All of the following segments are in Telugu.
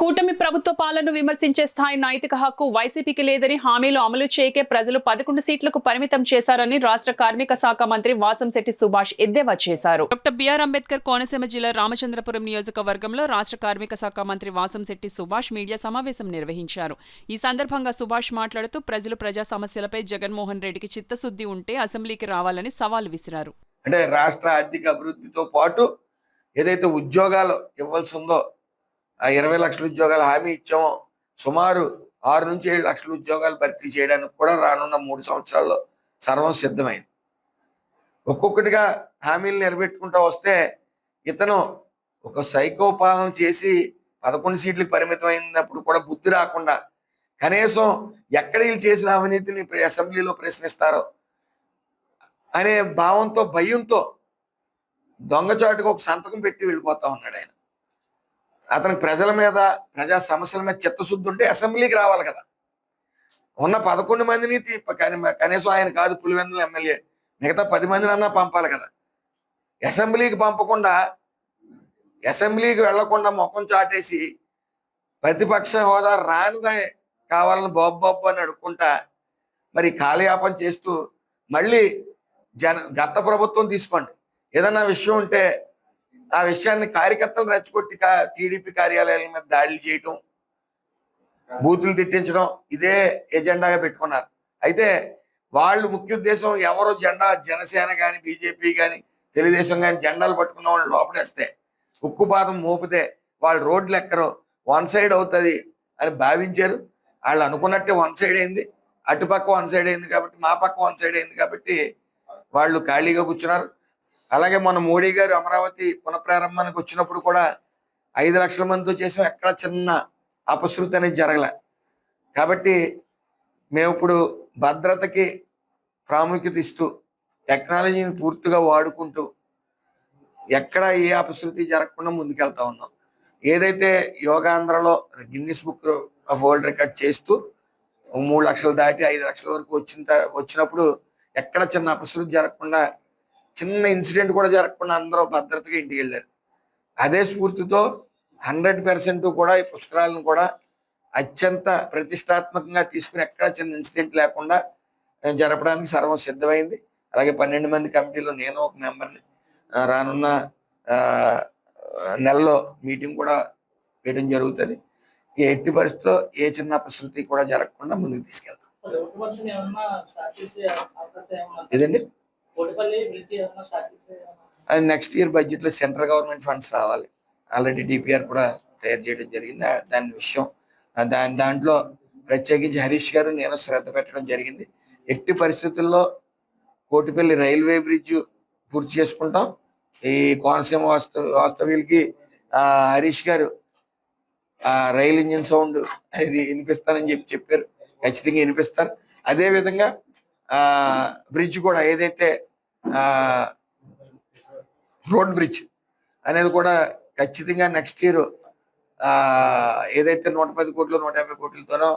కూటమి ప్రభుత్వ పాలనను విమర్శించే స్థాయి నైతిక హక్కు వైసీపీకి లేదని హామీలు అమలు చేయకే ప్రజలు 11 సీట్లకు పరిమితం చేశారని రాష్ట్ర కార్మిక శాఖ మంత్రి వాసంశెట్టి సుభాష్ ఎద్దేవా చేశారు. డాక్టర్ బిఆర్ అంబేద్కర్ కోనసీమ జిల్లా రామచంద్రపురం నియోజకవర్గంలో రాష్ట్ర కార్మిక శాఖ మంత్రి వాసంశెట్టి సుభాష్ మీడియా సమావేశం నిర్వహించారు. ఈ సందర్భంగా సుభాష్ మాట్లాడుతూ ప్రజలు ప్రజా సమస్యలపై జగన్మోహన్ రెడ్డికి చిత్తశుద్ధి ఉంటే అసెంబ్లీకి రావాలని సవాల్ విసిరారు. అంటే రాష్ట్ర ఆర్థిక అభివృద్ధితో పాటు ఏదైతే ఉద్యోగాలు ఇవ్వాల్సి ఉందో ఆ 20 లక్షల ఉద్యోగాలు హామీ ఇచ్చామో సుమారు 6 నుంచి 7 లక్షల ఉద్యోగాలు భర్తీ చేయడానికి కూడా రానున్న 3 సంవత్సరాల్లో సర్వం సిద్ధమైంది. ఒక్కొక్కటిగా హామీలు నిలబెట్టుకుంటూ వస్తే ఇతను ఒక సైకో పాలన చేసి 11 సీట్లకు పరిమితమైనప్పుడు కూడా బుద్ధి రాకుండా కనీసం ఎక్కడ వీళ్ళు చేసిన అవినీతిని అసెంబ్లీలో ప్రశ్నిస్తారో అనే భావంతో భయంతో దొంగచాటుకు ఒక సంతకం పెట్టి వెళ్ళిపోతా ఉన్నాడు ఆయన. అతనికి ప్రజల మీద ప్రజా సమస్యల మీద చిత్తశుద్ధి ఉంటే అసెంబ్లీకి రావాలి కదా. ఉన్న 11 మందిని కనీసం ఆయన కాదు పులివెందుల ఎమ్మెల్యే మిగతా 10 మందిని అన్నా పంపాలి కదా. అసెంబ్లీకి పంపకుండా అసెంబ్లీకి వెళ్లకుండా ముఖం చాటేసి ప్రతిపక్ష హోదా రానిదే కావాలని బాబు అని అడుక్కుంటా మరి కాలయాపన చేస్తూ మళ్ళీ గత ప్రభుత్వం తీసుకోండి ఏదన్నా విషయం ఉంటే ఆ విషయాన్ని కార్యకర్తలు రెచ్చగొట్టి టీడీపీ కార్యాలయాల మీద దాడులు చేయటం బూతులు తిట్టించడం ఇదే ఎజెండాగా పెట్టుకున్నారు. అయితే వాళ్ళు ముఖ్య ఉద్దేశం ఎవరో జెండా జనసేన కానీ బీజేపీ కానీ తెలుగుదేశం కానీ జెండాలు పట్టుకున్న వాళ్ళు లోపడేస్తే ఉక్కుపాదం మోపితే వాళ్ళు రోడ్లు ఎక్కరో వన్ సైడ్ అవుతుంది అని భావించారు. వాళ్ళు అనుకున్నట్టే వన్ సైడ్ అయింది, అటుపక్క వన్ సైడ్ అయింది కాబట్టి మా పక్క వన్ సైడ్ అయింది కాబట్టి వాళ్ళు ఖాళీగా కూర్చున్నారు. అలాగే మన మోడీ గారు అమరావతి పునఃప్రారంభానికి వచ్చినప్పుడు కూడా 5 లక్షల మందితో చేసాం, ఎక్కడ చిన్న అపశృతి అనేది జరగలే. కాబట్టి మేము ఇప్పుడు భద్రతకి ప్రాముఖ్యత ఇస్తూ టెక్నాలజీని పూర్తిగా వాడుకుంటూ ఎక్కడ ఏ అపశృతి జరగకుండా ముందుకెళ్తా ఉన్నాం. ఏదైతే యోగాంధ్రలో Guinness book of world record చేస్తూ 3 లక్షలు దాటి 5 లక్షల వరకు వచ్చినప్పుడు ఎక్కడ చిన్న అపశృతి జరగకుండా చిన్న ఇన్సిడెంట్ కూడా జరగకుండా అందరూ భద్రతగా ఇంటికి వెళ్ళారు. అదే స్ఫూర్తితో 100% కూడా ఈ పుష్కరాలను కూడా అత్యంత ప్రతిష్టాత్మకంగా తీసుకుని ఎక్కడ చిన్న ఇన్సిడెంట్ లేకుండా జరపడానికి సర్వం సిద్ధమైంది. అలాగే 12 మంది కమిటీలో నేను ఒక మెంబర్ని రానున్న నెలలో మీటింగ్ కూడా వేయడం జరుగుతుంది. ఈ ఎట్టి పరిస్థితిలో ఏ చిన్న అపశృతి కూడా జరగకుండా ముందుకు తీసుకెళ్తాం. ఇదండి నెక్స్ట్ ఇయర్ బడ్జెట్ లో సెంట్రల్ గవర్నమెంట్ ఫండ్స్ రావాలి. ఆల్రెడీ డిపిఆర్ కూడా తయారు చేయడం జరిగింది. దాని విషయం దాంట్లో ప్రత్యేకించి హరీష్ గారు నేను శ్రద్ధ పెట్టడం జరిగింది. ఎట్టి పరిస్థితుల్లో కోటిపల్లి రైల్వే బ్రిడ్జ్ పూర్తి చేసుకుంటాం. ఈ కోనసీమ వాస్తవ్యులకి హరీష్ గారు రైల్ ఇంజిన్ సౌండ్ అనేది వినిపిస్తానని చెప్పారు. ఖచ్చితంగా వినిపిస్తారు. అదే విధంగా బ్రిడ్జ్ కూడా ఏదైతే రోడ్ బ్రిడ్జ్ అనేది కూడా ఖచ్చితంగా నెక్స్ట్ ఇయర్ ఏదైతే 110 కోట్లు 150 కోట్లతోనో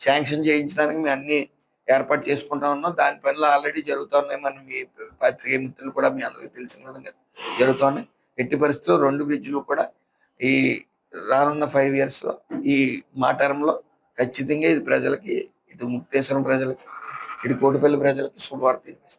శాంక్షన్ చేయించడానికి మేము అన్ని ఏర్పాటు చేసుకుంటా ఉన్నాం. దాని పనులు ఆల్రెడీ జరుగుతూ ఉన్నాయి. మనం మీ పత్రికా మిత్రులు కూడా మీ అందరికీ తెలిసిన విధంగా జరుగుతూ ఉన్నాయి. ఎట్టి పరిస్థితుల్లో 2 బ్రిడ్జ్లు కూడా ఈ రానున్న 5 years లో ఈ మా టర్మ్లో ఖచ్చితంగా ఇది ప్రజలకి ఇటు ముక్తేశ్వరం ప్రజలకి ఇటు కోటిపల్లి ప్రజలకి శుభవార్త